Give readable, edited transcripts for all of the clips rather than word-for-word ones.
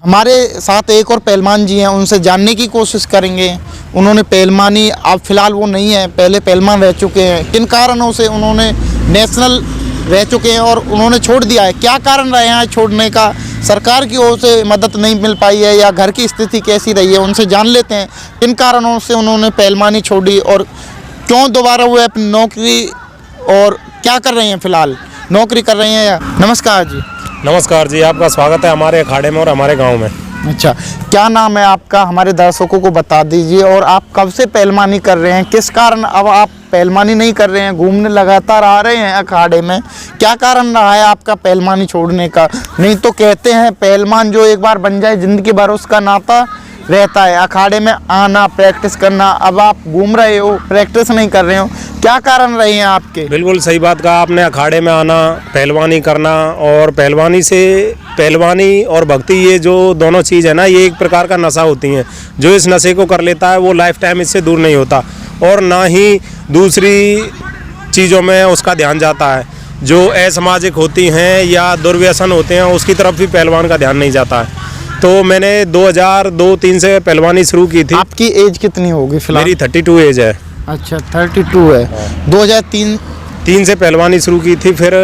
हमारे साथ एक और पहलवान जी हैं, उनसे जानने की कोशिश करेंगे। उन्होंने पहलवानी, अब फिलहाल वो नहीं है, पहले पहलवान रह चुके हैं। किन कारणों से उन्होंने नेशनल रह चुके हैं और उन्होंने छोड़ दिया है, क्या कारण रहे हैं छोड़ने का? सरकार की ओर से मदद नहीं मिल पाई है या घर की स्थिति कैसी रही है, उनसे जान लेते हैं किन कारणों से उन्होंने पहलवानी छोड़ी और क्यों दोबारा वो अपनी नौकरी, और क्या कर रहे हैं फिलहाल, नौकरी कर रहे हैं या? नमस्कार जी। नमस्कार जी, आपका स्वागत है हमारे अखाड़े में और हमारे गांव में। अच्छा, क्या नाम है आपका, हमारे दर्शकों को बता दीजिए। और आप कब से पहलवानी कर रहे हैं, किस कारण अब आप पहलवानी नहीं कर रहे हैं, घूमने लगातार आ रहे हैं अखाड़े में, क्या कारण रहा है आपका पहलवानी छोड़ने का? नहीं तो कहते हैं पहलवान जो एक बार बन जाए जिंदगी भर उसका नाता रहता है, अखाड़े में आना, प्रैक्टिस करना। अब आप घूम रहे हो, प्रैक्टिस नहीं कर रहे हो, क्या कारण रहे हैं आपके? बिल्कुल सही बात कहा आपने, अखाड़े में आना, पहलवानी करना, और पहलवानी और भक्ति, ये जो दोनों चीज़ है ना, ये एक प्रकार का नशा होती हैं। जो इस नशे को कर लेता है वो लाइफ टाइम इससे दूर नहीं होता, और ना ही दूसरी चीज़ों में उसका ध्यान जाता है। जो असामाजिक होती हैं या दुर्व्यसन होते हैं उसकी तरफ भी पहलवान का ध्यान नहीं जाता है। तो मैंने 2002-03 से पहलवानी शुरू की थी। आपकी एज कितनी होगी फिलहाल? मेरी 32 एज है। अच्छा, 32 है। 2003 से पहलवानी शुरू की थी। फिर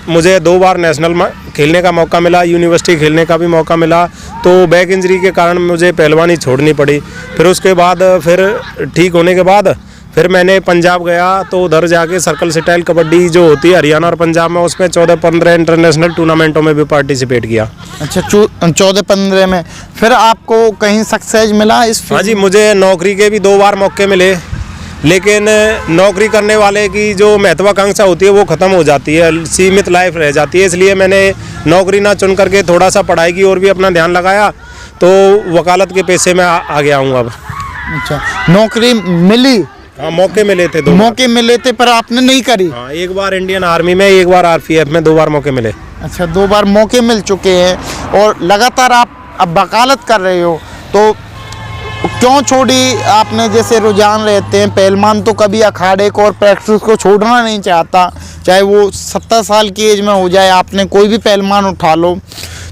मुझे 2 बार नेशनल में खेलने का मौका मिला, यूनिवर्सिटी खेलने का भी मौका मिला, तो बैक इंजरी के कारण मुझे पहलवानी छोड़नी पड़ी। फिर उसके बाद फिर ठीक होने के बाद फिर मैंने पंजाब गया, तो उधर जाके सर्कल स्टाइल कबड्डी जो होती है हरियाणा और पंजाब में, उसमें 14-15 इंटरनेशनल टूर्नामेंटों में भी पार्टिसिपेट किया। अच्छा, 14-15 में फिर आपको कहीं सक्सेस मिला इस? हाँ जी, मुझे नौकरी के भी 2 बार मौके मिले, लेकिन नौकरी करने वाले की जो महत्वाकांक्षा होती है वो ख़त्म हो जाती है, सीमित लाइफ रह जाती है। इसलिए मैंने नौकरी ना चुन करके थोड़ा सा पढ़ाई की और भी अपना ध्यान लगाया, तो वकालत के पेशे में आ गया हूँ अब। अच्छा, नौकरी मिली? हाँ, मौके मिले थे, 2 मौके मिले थे, पर आपने नहीं करी? हाँ, एक बार इंडियन आर्मी में, एक बार आरपीएफ में, 2 बार मौके मिले। अच्छा, 2 बार मौके मिल चुके हैं और लगातार आप अब वकालत कर रहे हो, तो क्यों छोड़ी आपने? जैसे रुझान रहते हैं, पहलवान तो कभी अखाड़े को और प्रैक्टिस को छोड़ना नहीं चाहता, चाहे वो 70 साल की एज में हो जाए। आपने कोई भी पहलवान उठा लो,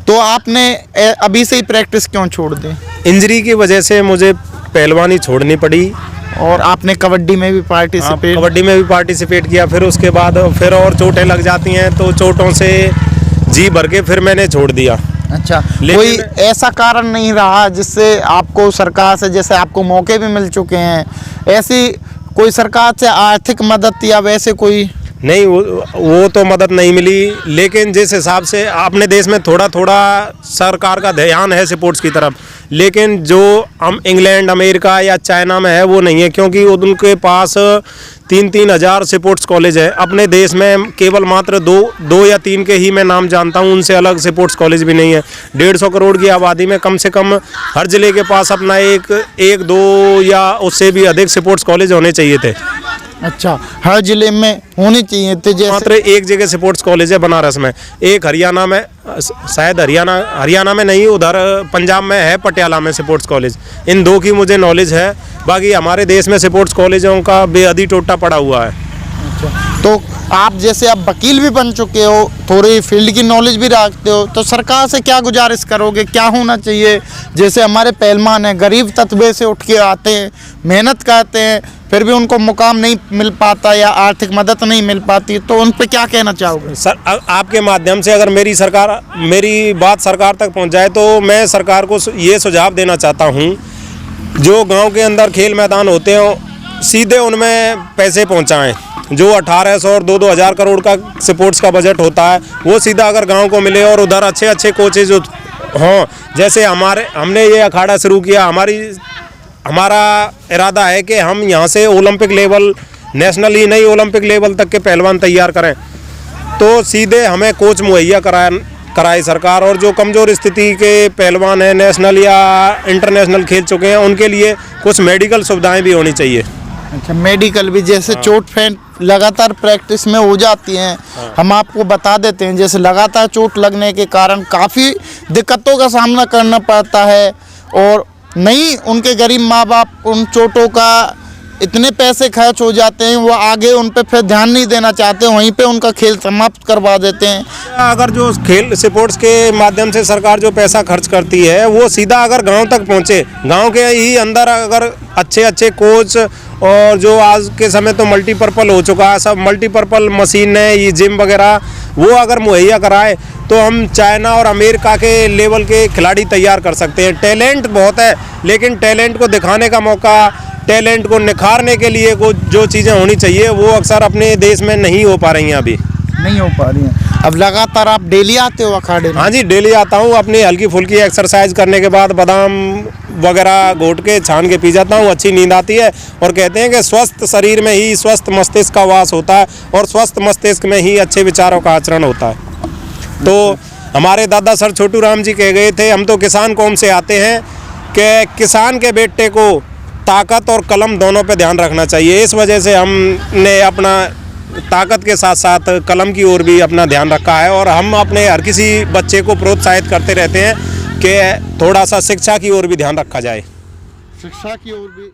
तो आपने अभी से ही प्रैक्टिस क्यों छोड़ दी? इंजरी की वजह से मुझे पहलवानी छोड़नी पड़ी। और आपने कबड्डी में भी पार्टिसिपेट किया। फिर उसके बाद फिर और चोटें लग जाती हैं, तो चोटों से जी भर के फिर मैंने छोड़ दिया। अच्छा, कोई ऐसा कारण नहीं रहा जिससे आपको सरकार से, जैसे आपको मौके भी मिल चुके हैं, ऐसी कोई सरकार से आर्थिक मदद या वैसे कोई? नहीं, वो तो मदद नहीं मिली, लेकिन जिस हिसाब से अपने देश में थोड़ा थोड़ा सरकार का ध्यान है स्पोर्ट्स की तरफ, लेकिन जो हम इंग्लैंड, अमेरिका या चाइना में है वो नहीं है, क्योंकि उनके पास 3-3 हज़ार स्पोर्ट्स कॉलेज है। अपने देश में केवल मात्र 2 या 3 के ही मैं नाम जानता हूँ, उनसे अलग स्पोर्ट्स कॉलेज भी नहीं है। 150 करोड़ की आबादी में कम से कम हर जिले के पास अपना एक 2 या उससे भी अधिक स्पोर्ट्स कॉलेज होने चाहिए थे। अच्छा, हर जिले में होने चाहिए थे। जैसे मात्र एक जगह स्पोर्ट्स कॉलेज है बनारस में, एक हरियाणा में, शायद हरियाणा में नहीं, उधर पंजाब में है, पटियाला में स्पोर्ट्स कॉलेज। इन 2 की मुझे नॉलेज है, बाकी हमारे देश में स्पोर्ट्स कॉलेजों का बेहद टोटा पड़ा हुआ है। अच्छा, तो आप जैसे आप वकील भी बन चुके हो, थोड़ी फील्ड की नॉलेज भी रखते हो, तो सरकार से क्या गुजारिश करोगे, क्या होना चाहिए? जैसे हमारे पहलवान हैं, गरीब तबके से उठ के आते हैं, मेहनत करते हैं, फिर भी उनको मुकाम नहीं मिल पाता या आर्थिक मदद नहीं मिल पाती, तो उन पे क्या कहना चाहोगे? सर, आपके माध्यम से अगर मेरी बात सरकार तक पहुंच जाए, तो मैं सरकार को ये सुझाव देना चाहता हूं, जो गांव के अंदर खेल मैदान होते हैं सीधे उनमें पैसे पहुंचाएं। जो 1800 और 2-2 हज़ार करोड़ का स्पोर्ट्स का बजट होता है, वो सीधा अगर गाँव को मिले और उधर अच्छे अच्छे कोचेज हों। जैसे हमने ये अखाड़ा शुरू किया, हमारा इरादा है कि हम यहाँ से ओलंपिक लेवल, नेशनल ही नहीं ओलंपिक लेवल तक के पहलवान तैयार करें, तो सीधे हमें कोच मुहैया कराए सरकार। और जो कमज़ोर स्थिति के पहलवान हैं, नेशनल या इंटरनेशनल खेल चुके हैं, उनके लिए कुछ मेडिकल सुविधाएं भी होनी चाहिए। अच्छा, मेडिकल भी, जैसे चोट फेंट लगातार प्रैक्टिस में हो जाती हैं। हम आपको बता देते हैं, जैसे लगातार चोट लगने के कारण काफ़ी दिक्कतों का सामना करना पड़ता है, और नहीं उनके गरीब माँ बाप उन चोटों का इतने पैसे खर्च हो जाते हैं, वो आगे उन पे फिर ध्यान नहीं देना चाहते, वहीं पे उनका खेल समाप्त करवा देते हैं। अगर जो खेल स्पोर्ट्स के माध्यम से सरकार जो पैसा खर्च करती है वो सीधा अगर गांव तक पहुंचे, गांव के ही अंदर अगर अच्छे अच्छे कोच और जो आज के समय तो मल्टीपर्पल हो चुका है, सब मल्टीपर्पल मशीन है, ये जिम वगैरह वो अगर मुहैया कराए तो हम चाइना और अमेरिका के लेवल के खिलाड़ी तैयार कर सकते हैं। टैलेंट बहुत है, लेकिन टैलेंट को दिखाने का मौका, टैलेंट को निखारने के लिए को जो चीज़ें होनी चाहिए वो अक्सर अपने देश में नहीं हो पा रही हैं, अभी नहीं हो पा रही हैं। अब लगातार आप डेली आते हो अखाड़े में? हाँ जी, डेली आता हूँ, अपनी हल्की फुल्की एक्सरसाइज करने के बाद बादाम वगैरह घोट के छान के पी जाता हूँ, अच्छी नींद आती है। और कहते हैं कि स्वस्थ शरीर में ही स्वस्थ मस्तिष्क का वास होता है और स्वस्थ मस्तिष्क में ही अच्छे विचारों का आचरण होता है। तो हमारे दादा सर छोटू राम जी कह गए थे, हम तो किसान कौम से आते हैं, कि किसान के बेटे को ताकत और कलम दोनों पे ध्यान रखना चाहिए। इस वजह से हमने अपना ताकत के साथ साथ कलम की ओर भी अपना ध्यान रखा है और हम अपने हर किसी बच्चे को प्रोत्साहित करते रहते हैं कि थोड़ा सा शिक्षा की ओर भी ध्यान रखा जाए। शिक्षा की ओर भी